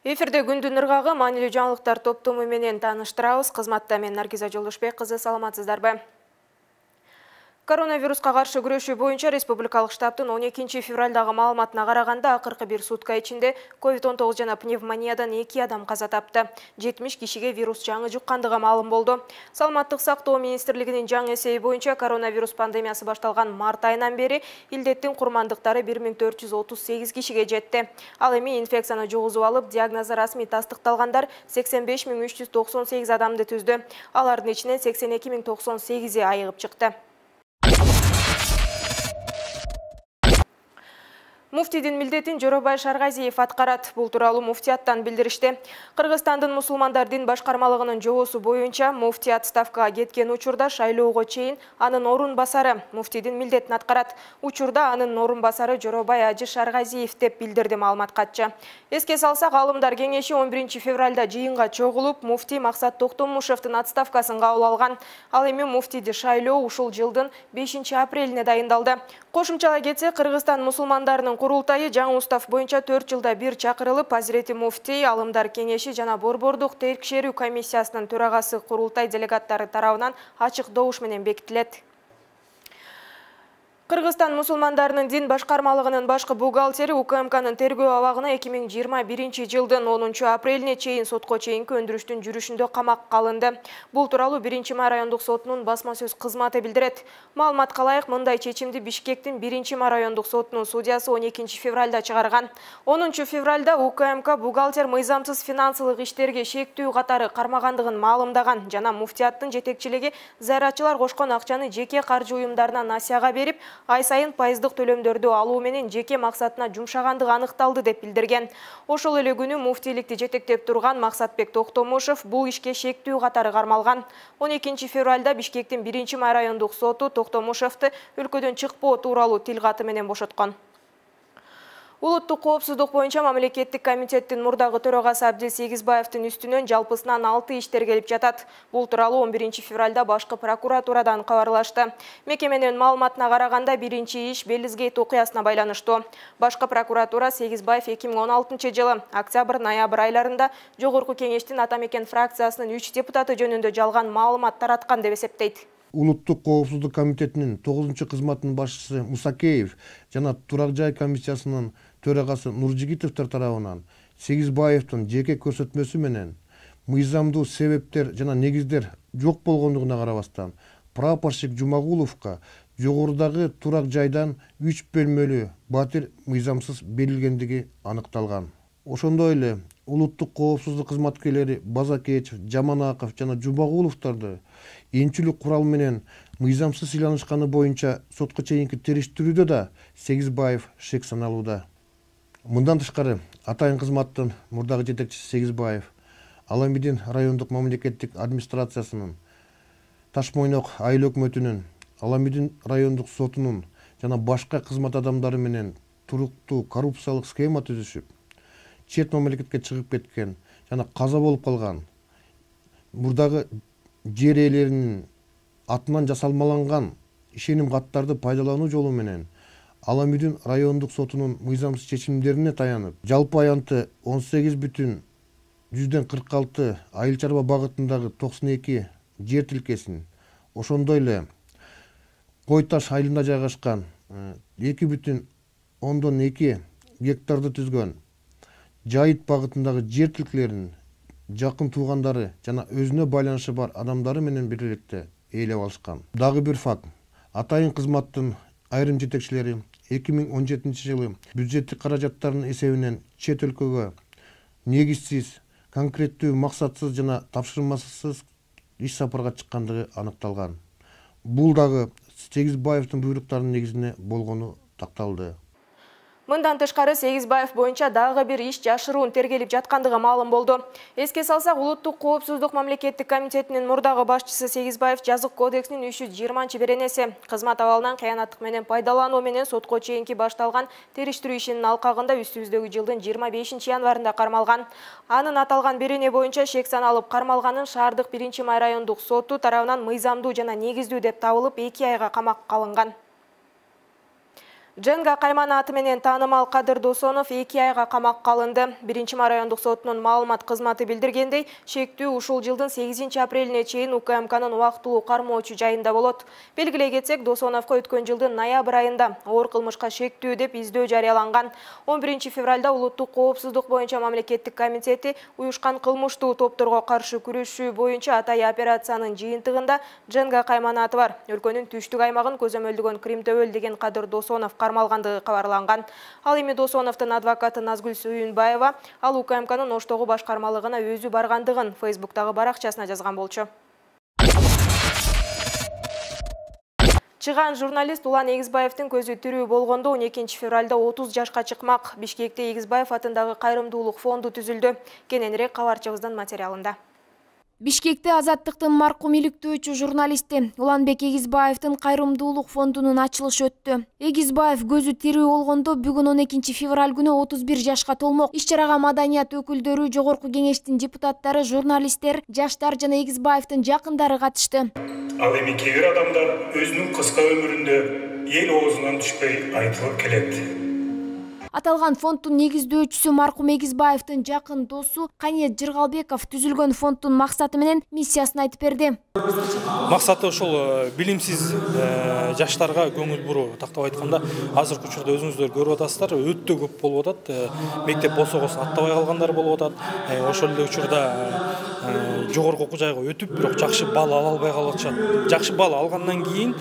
Эфирде күндүн ыргагы маанилүү жаңылыктар топтому менен тааныштырабыз. Кызматта мен Наргиза Жолдошбек кызы, саламатсыздарбы? Коронавируска каршы күрөшүү боюнча республикалык штабтын 12 февралдагы маалыматына караганда акыркы бир сутка ичинде COVID-19 жана пневмониядан 2 адам каза тапты. 70 кишиге вирус жаңы жуккандыгы маалым болду. Саламаттык сактоо министрлигинин жаңы эсеби боюнча коронавирус пандемиясы башталган март айынан бери илдеттин курмандыктары 1438 кишиге жетти. Ал эми инфекцияны жугузуп алып, диагнозу расмий тастыкталгандар 85398 адамды түздү. Алардын ичинен 82098 айыгып чыкты. Муфтийдин милдетин Жоробай Шаргазиев аткарат. Бул тууралуу муфтияттан билдиришти. Кыргызстандын мусулмандар дин башкармалыгынын жоосу боюнча муфтий отставкага кеткен учурда шайлоого чейин анын орун басары муфтийдин милдетин аткарат. Учурда анын орун басары Жоробай Ажы Шаргазиев деп билдирди маалымат катчы. Эске салсак, алымдар кеңеши 11 февралда жыйынга чогулуп, муфтий Максат Токтомушевдин отставкасын кабыл алган. Ал эми муфтийди шайлоо ушул жылдын 5 апрелине дайындалды. Кошумчалай кетсе, Кыргызстан мусулмандарынын курултайы жаңы устав боюнча 4 жылда бир чакырылып, Азирети муфтий, алымдар кеңеши жана борбордук текшерүү комиссиясынын төрагасы курултай делегаттары тарабынан ачык добуш менен бекитилет. Кыргызстан мусулмандарынын дин башкармалыгынын башкы бухгалтери УКМКнын тергөө абагына 2021 жылдын 10 апрелине чейин сотко чейинки өндүрүштүн жүрүшүндө камакка калынды. Бул тууралуу 1 райондук сотунун басма сөз кызматы билдирет. Маалыматка ылайык, мындай чечимди Бишкектин 1 райондук сотунун судьясы 12 февралда чыгарган. 10 февралда УКМК бухгалтер мыйзамсыз финансылык иштерге шектүү катары кармагандыгын маалымдаган жана муфтияттын жетекчилиги зайратчылар кошкон акчаны жеке каржы уюмдарына насияга берип, ай сайын пайыздык төлөмдөрдү алуу менен жеке максатына жумшагандыгы аныкталды деп билдирген. Ошол эле күнү муфтийликти жетектеп турган Максатбек Токтомушев бул ишке шектүү катары кармалган. 12 февралда Бишкектин 1 райондук соту Токтомушевди өлкөдөн чыкпоо тууралуу тил каты менен бошоткон. Улуттук коопсуздук боюнча мамлекеттик комитеттин мурдагы төрагасы Абдил Сегизбаевдин үстүнөн жалпысынан 6 иштер келип жатат. Бул тууралуу 11 февралда башкы прокуратурадан кабарлашты. Мекеменин маалыматына караганда, биринчи иш Белизгейт окуясына байланыштуу. Башкы прокуратура Сегизбаев 2016 жылы октябрь-ноябрь айларында Жогорку кеңештин Ата Мекен фракциясынын 3 депутаты жөнүндө жалган маалымат тараткан деп эсептейт. Улуттук коопсуздук комитетинин 9 кызматынын башчысы Мусакеев жана Турак жай комиссиясынын төрагасы Нуржигитовдор тарабынан Сегизбаевдин жеке көрсөтмөсү менен мыйзамдуу себептер жана негиздер жок болгондугуна карабастан прапорщик Жумагуловго жогорудагы турак жайдан 3 бөлмөлүү батир мыйзамсыз берилгендиги аныкталган. Ошондой эле улуттук коопсуздук кызматкерлери Базакечев, Жаманаков жана Жумагуловдорду энчилик курал менен мыйзамсыз ыйланышканы боюнча сотко чейинки териштирүүдө да Сегизбаев шек саналууда. Мындан тышкары, атайын кызматтын мурдагы жетекчиси Сегизбаев Аламидин райондук мамлекеттик администрациясынын, Ташмойнок айыл өкмөтүнүн, Аламидин райондук сотунун жана башка кызмат адамдары менен туруктуу коррупциялык схема түзүшүп, чет мамлекетке чыгып кеткен жана каза болуп калган мурдагы жер ээлеринин атынан жасалмаланган ишеним каттарды пайдалануу жолу менен Аламидин райондук сотунун мыйзамсыз чечимдерине таянып, жалпы аянты 18,46 айыл чарба багытындагы 92 жер тилкесин, ошондой эле Кой Таш айылында жайгашкан 2,2 гектарды түзгөн Жайыт багытындагы жер тилкелерин жакын туугандары жана өзүнө байланышы бар адамдары менен биргеликте ээлеп алышкан. Дагы бир факт. Атайын кызматтын айрым жетекчилери 2017 жылы бюджеттик каражаттардын эсебинен чет өлкөгө негизсиз, конкреттүү, максатсыз жана тапшырмасыз иш сапарга чыккандыгы аныкталган. Бул дагы Сегизбаевдин буйруктарынын негизинде болгону такталды. Мындан тышкары Сегизбаев боюнча дагы бир иш жашыруун тергелип жаткандыгы маалым болду. Эске салсак, Улуттук коопсуздук мамлекеттик комитетинин мурдагы башчысы Сегизбаев жазык кодексинин 320 беренеси кызмат абалынан кыянаттык менен пайдалануу менен сотко чейинки башталган териштирүү ишинин алкагында үстүбүздөгү жылдын 25 январында кармалган. Анын аталган берене боюнча шек саналып кармалганын шаардык 1 май райондук соту тарабынан мыйзамдуу жана негиздүү деп табылып 2 айга камакка алынган. Дженга Кайман аты менен таанымал Кадыр Досонов 2 айга камакка алынды. 1-ма райондук сотунун маалымат кызматы билдиргендей, шектүү ушул жылдын 8 апрелине чейин УКМКнын убактылуу кармоочу жайында болот. Белгилей кетсек, Досоновго өткөн жылдын ноябрь айында оор кылмышка шектүү деп издөө жарыяланган. 11 февралда улуттук коопсуздук боюнча мамлекеттик комитети уюшкан кылмыштуу топторго каршы күрөшүү боюнча атайы операциянын жыйынтыгында Дженга Кайман аты бар өлкөнүн түштүк аймагын көзөмөлдөгөн Кримтөбөл деген Кадыр Досонов кармалгандыгы кабарланган. Ал эми Досоновдун адвокаты Назгүл Сүйүнбаева ал УКМКнын Оштогу башкармалыгына өзү баргандыгын Фейсбуктагы баракчасына жазган болчу. Чыган журналист Улан Эгизбаевдин көзү тирүү болгондо 12 февралда 30 жашка чыкмак. Бишкекте Эгизбаев атындагы кайрымдуулук фонду түзүлдү. Кененирээк кабарчыбыздын материалында. Бишкекте Азаттыктын маркум иликтөөчү журналисти Уланбек Эгизбаевдин кайрымдуулук фондунун ачылышы өттү. Эгизбаев көзү тирүү болгондо бүгүн 12 февраль күнү 31 жашка толмок. Иш-чарага маданият өкүлдөрү, жогорку кеңештин депутаттары, журналисттер, жаштар жана Эгизбаевдин жакындары катышты. Ал эми кээ бир адамдар өзүнүн кыска өмүрүндө эл оозунан түшпөй айтылып келет. Аталган фонддун негиздөөчүсү маркум Эгизбаевдин жакын досу Каниет Жыргалбеков түзүлгөн фонддун максаты менен миссиясын айтып берди. Максаты ошол билимсиз жаштарга көңүл буруу. Тактап айтканда, азыркы учурда өзүңүздөр көрүп атасыздар, өтө көп болуп атат. Мектеп босогосу аттабай калгандар болуп атат. Ошол эле учурда жогорку окуу жайга өтүп, бирок жакшы балл ала албай калып атышат. Жакшы балл алгандан кийин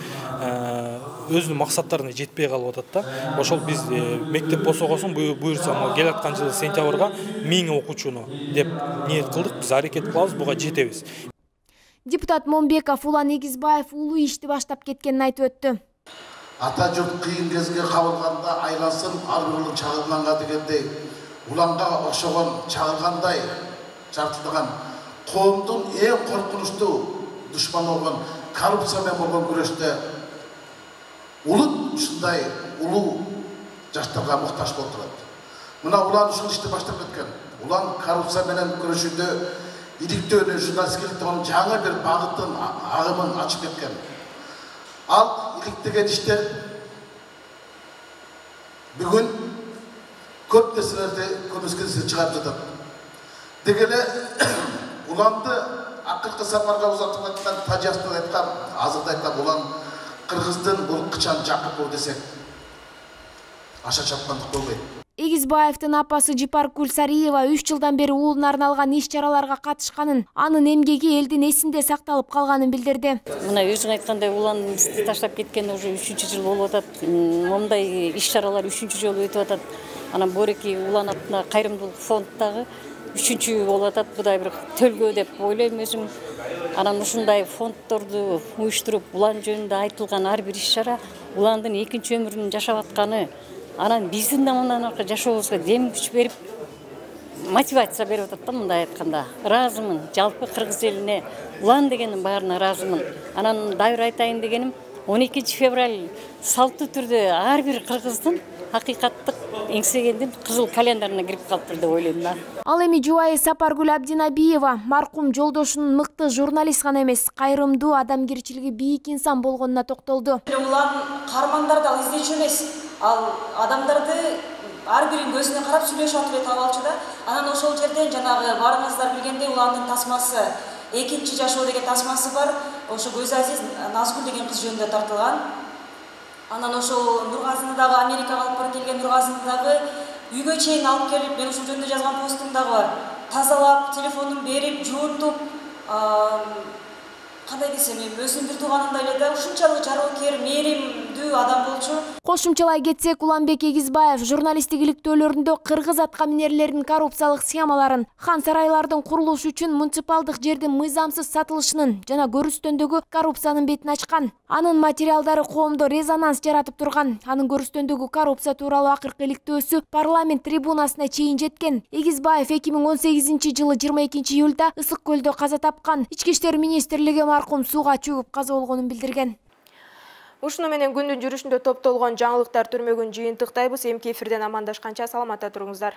өзүнүн максаттарына жетпей калып атат да. Ошол биз мектеп босогосун буюрса келаткан жылы сентябрга 1000 окуучуну деп ниет кылдык. Биз аракет кылабыз, буга жетебиз. Депутат Момбеков Улан Эгизбаев улуу ишти баштап кеткенин айтып өттү. Ата жұрт қиын кезге қабылғанда айласын арбырлы чағылғанға дегендей, Уланға оқшаған чағылғандай жартылдаған қоғамдың ең қорқынышты дұшман болған коррупциямен болған күресте ұлт ұшындай ұлы жастарға мұқтаж болып тұрады. Мына Улан ұшын ішті баштап кеткен. Улан коррупциямен күресуде иликтөөнү, журналисттиктин жаңа бир багыттын агымын ачып кеткен. Ал иликтеген иштер бүгүн көп нерселерди көмөскөсү чыгарып жатат. Дегеле Уланды акыркы сапарга узатып аткан Тажикстан айткан, азырда айткан Улан Кыргыздын бул кычан жакып десек аша чапкандык болбойт. Эгизбаевдин апасы Жипаркуль Сариева 3 жылдан бери уулуна арналган иш-чараларга катышканын, анын эмгеги элдин эсинде сакталып калганын билдирди. Мына өзүң айткандай Улан исти таштап кеткен уже 3-чү жыл болуп атат. Мондай иш-чаралар 3-чү жолу өтүп атат. Анан Бореки Улан атына кайрымдуулук фонддагы 3-чү болуп атат. Будай бир төлгө деп ойлойм өзүм. Анан ушундай фонддорду уюштуруп, Улан жөнүндө айтылган ар бир иш-чара Уландын экинчи өмүрүн жашап атканы, анан биздин да мындан аркы жашообузга дем күч берип, мотивация берип атат да, мындай айтканда. Ыраазымын, жалпы кыргыз элине Улан дегенин баарына ыраазымын. Анан дайыр айтайын дегеним, 12 февраль салттуу түрдө ар бир кыргыздын акыйкаттык эңсегендин кызыл календарына кирип калыптыр деп ойлойм да. Ал эми жубайы Сапаргүл Абдинабиева маркум жолдошунун мыкты журналист гана эмес, кайрымдуу, адамгерчилиги бийик инсан болгонуна токтолду. Улан кармандарды ал издечү эмес, ал адамдарды ар бирин көзүнө карап сүйлөшүп атып табалчу да. Анан ошол жерден жанагы баарыңыздар билгендей Уландын тасмасы, экинчи жашоо деген тасмасы бар. Ошо Көз Азиз Назгүл деген кыз жөнүндө тартылган. Анан ошол Нургазыны дагы Америкага алып барып келген Нургазыны дагы үйгө чейин алып келип, мен ушул жөнүндө жазган постум дагы бар. Тазалап, телефонун берип, жуутуп, кандай десем, өзүнүн бир тууганындай эле да, ушунчалык жароокер, мээримдүү адам болчу. Кошумчалай кетсек, Уланбек Эгизбаев журналисттик иликтөөлөрүндө кыргыз атка минерлердин коррупциялык схемаларын, хан сарайлардын курулушу үчүн муниципалдык жердин мыйзамсыз сатылышынын жана көрүстөндөгү коррупциянын бетин ачкан. Анын материалдары коомдо резонанс жаратып турган. Анын көрүстөндөгү коррупция тууралуу акыркы иликтөөсү парламент трибунасына чейин жеткен. Эгизбаев 2018 жылы 22 июлда Ысык көлдө каза тапкан. Ички иштер министрлиги маркум сууга чөгүп каза болгонун билдирген. Ушуну менен күндүн жүрүшүндө топтолгон жаңылыктар түрмөгүн жыйынтыктайбыз. Эмки эфирден амандашканча саламатта туруңуздар.